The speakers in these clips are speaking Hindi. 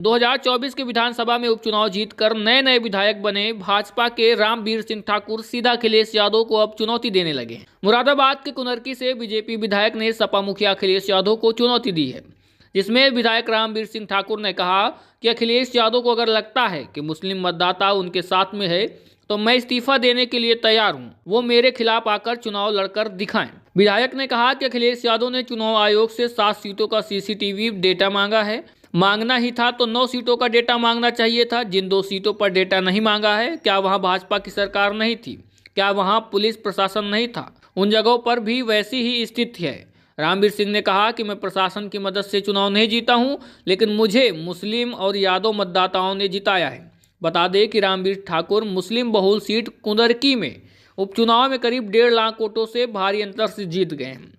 2024 के विधानसभा में उपचुनाव जीतकर नए नए विधायक बने भाजपा के रामवीर सिंह ठाकुर सीधा अखिलेश यादव को अब चुनौती देने लगे हैं। मुरादाबाद के कुनरकी से बीजेपी विधायक ने सपा मुखिया अखिलेश यादव को चुनौती दी है, जिसमें विधायक रामवीर सिंह ठाकुर ने कहा कि अखिलेश यादव को अगर लगता है कि मुस्लिम मतदाता उनके साथ में है तो मैं इस्तीफा देने के लिए तैयार हूं, वो मेरे खिलाफ आकर चुनाव लड़कर दिखाएं। विधायक ने कहा कि अखिलेश यादव ने चुनाव आयोग से 7 सीटों का सीसीटीवी डेटा मांगा है। मांगना ही था तो 9 सीटों का डेटा मांगना चाहिए था। जिन 2 सीटों पर डेटा नहीं मांगा है, क्या वहां भाजपा की सरकार नहीं थी? क्या वहां पुलिस प्रशासन नहीं था? उन जगहों पर भी वैसी ही स्थिति है। रामवीर सिंह ने कहा कि मैं प्रशासन की मदद से चुनाव नहीं जीता हूं, लेकिन मुझे मुस्लिम और यादव मतदाताओं ने जिताया है। बता दें कि रामवीर ठाकुर मुस्लिम बहुल सीट कुंदरकी में उपचुनाव में करीब 1.5 लाख वोटों से भारी अंतर से जीत गए हैं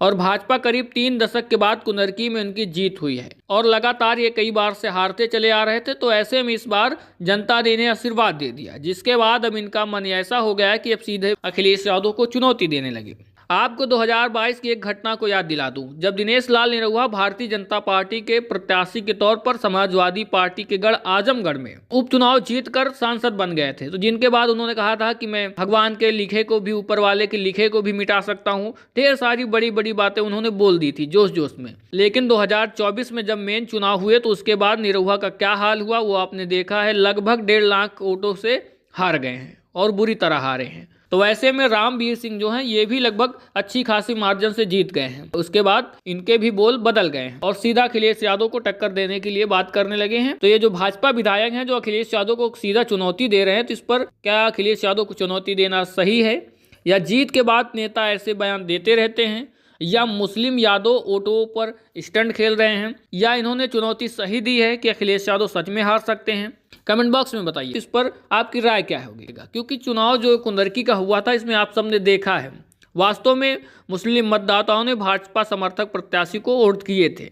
और भाजपा करीब 3 दशक के बाद कुनरकी में उनकी जीत हुई है और लगातार ये कई बार से हारते चले आ रहे थे। तो ऐसे में इस बार जनता ने इन्हें आशीर्वाद दे दिया, जिसके बाद अब इनका मन ऐसा हो गया कि अब सीधे अखिलेश यादव को चुनौती देने लगे। आपको 2022 की एक घटना को याद दिला दूं, जब दिनेश लाल निरहुआ भारतीय जनता पार्टी के प्रत्याशी के तौर पर समाजवादी पार्टी के गढ़ आजमगढ़ में उपचुनाव जीतकर सांसद बन गए थे, तो जिनके बाद उन्होंने कहा था कि मैं भगवान के लिखे को भी, ऊपर वाले के लिखे को भी मिटा सकता हूं। ढेर सारी बड़ी बड़ी बातें उन्होंने बोल दी थी जोश जोश में। लेकिन 2024 में जब मेन चुनाव हुए तो उसके बाद निरहुआ का क्या हाल हुआ वो आपने देखा है। लगभग 1.5 लाख वोटों से हार गए हैं और बुरी तरह हारे हैं। तो ऐसे में रामवीर सिंह जो हैं ये भी लगभग अच्छी खासी मार्जिन से जीत गए हैं। उसके बाद इनके भी बोल बदल गए हैं और सीधा अखिलेश यादव को टक्कर देने के लिए बात करने लगे हैं। तो ये जो भाजपा विधायक हैं जो अखिलेश यादव को सीधा चुनौती दे रहे हैं, तो इस पर क्या अखिलेश यादव को चुनौती देना सही है, या जीत के बाद नेता ऐसे बयान देते रहते हैं, या मुस्लिम यादव वोटों पर स्टंट खेल रहे हैं, या इन्होंने चुनौती सही दी है कि अखिलेश यादव सच में हार सकते हैं? कमेंट बॉक्स में बताइए इस पर आपकी राय क्या होगी। क्योंकि चुनाव जो कुंदरकी का हुआ था इसमें आप सबने देखा है, वास्तव में मुस्लिम मतदाताओं ने भाजपा समर्थक प्रत्याशी को वोट किए थे।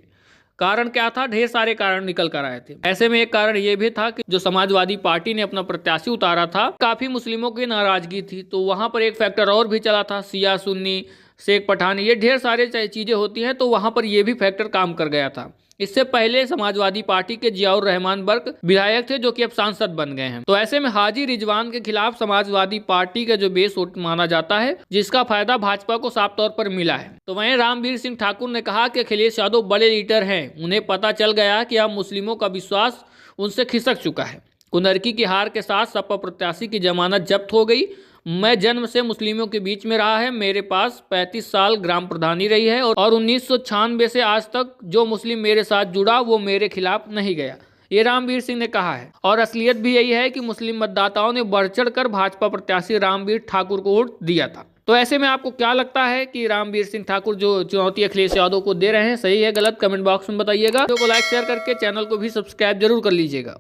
कारण क्या था? ढेर सारे कारण निकल कर आए थे। ऐसे में एक कारण ये भी था कि जो समाजवादी पार्टी ने अपना प्रत्याशी उतारा था, काफी मुस्लिमों की नाराजगी थी, तो वहां पर एक फैक्टर और भी चला था, शिया सुन्नी, शेख पठान, ये ढेर सारे चीजें होती हैं, तो वहां पर ये भी फैक्टर काम कर गया था। इससे पहले समाजवादी पार्टी के जियाउर रहमान बर्क विधायक थे जो कि अब सांसद बन गए हैं। तो ऐसे में हाजी रिजवान के खिलाफ समाजवादी पार्टी का जो बेस वोट माना जाता है, जिसका फायदा भाजपा को साफ तौर पर मिला है। तो वहीं रामवीर सिंह ठाकुर ने कहा कि अखिलेश यादव बड़े लीडर हैं, उन्हें पता चल गया कि अब मुस्लिमों का विश्वास उनसे खिसक चुका है। कुनरकी की हार के साथ सपा प्रत्याशी की जमानत जब्त हो गई। मैं जन्म से मुस्लिमों के बीच में रहा है, मेरे पास 35 साल ग्राम प्रधानी रही है और 1996 से आज तक जो मुस्लिम मेरे साथ जुड़ा वो मेरे खिलाफ नहीं गया, ये रामवीर सिंह ने कहा है। और असलियत भी यही है कि मुस्लिम मतदाताओं ने बढ़ चढ़ कर भाजपा प्रत्याशी रामवीर ठाकुर को वोट दिया था। तो ऐसे में आपको क्या लगता है कि रामवीर सिंह ठाकुर जो चुनौती अखिलेश यादव को दे रहे हैं, सही है गलत? कमेंट बॉक्स में बताइएगा। वीडियो को लाइक शेयर करके चैनल को भी सब्सक्राइब जरूर कर लीजिएगा।